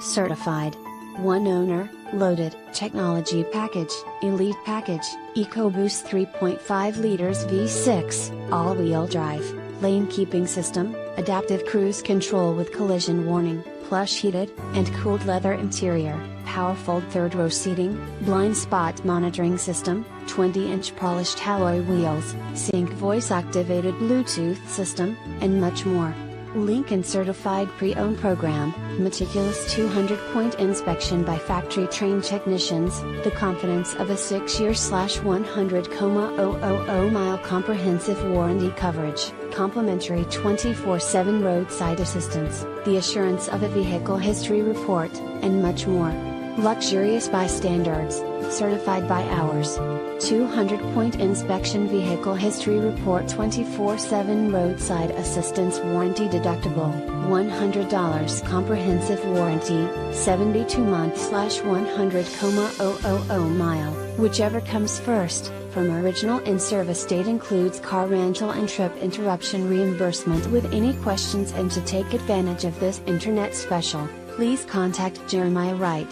Certified. One owner, loaded, technology package, elite package, EcoBoost 3.5 liters V6, all-wheel drive, lane keeping system, adaptive cruise control with collision warning, plush heated and cooled leather interior, power-fold third-row seating, blind spot monitoring system, 20-inch polished alloy wheels, sync voice-activated Bluetooth system, and much more. Lincoln Certified Pre-Owned Program, Meticulous 200-point inspection by factory-trained technicians, the confidence of a 6-year/100,000-mile comprehensive warranty coverage, complimentary 24/7 roadside assistance, the assurance of a vehicle history report, and much more. Luxurious by standards, certified by hours. 200-point inspection vehicle history report 24/7 roadside assistance warranty deductible, $100 comprehensive warranty, 72 month/100,000 whichever comes first. From original in-service date includes car rental and trip interruption reimbursement with any questions, and to take advantage of this internet special, please contact Jeremiah Wright.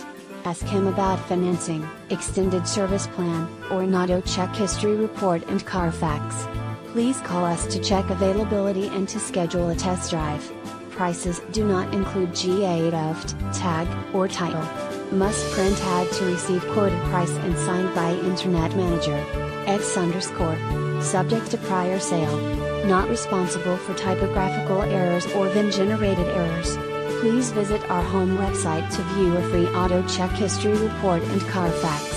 Ask him about financing, extended service plan, or an auto check history report and Carfax. Please call us to check availability and to schedule a test drive. Prices do not include GA-DOFT, tag, or title. Must print ad to receive quoted price and signed by Internet Manager. X_. Subject to prior sale. Not responsible for typographical errors or VIN-generated errors. Please visit our home website to view a free auto check history report and Carfax.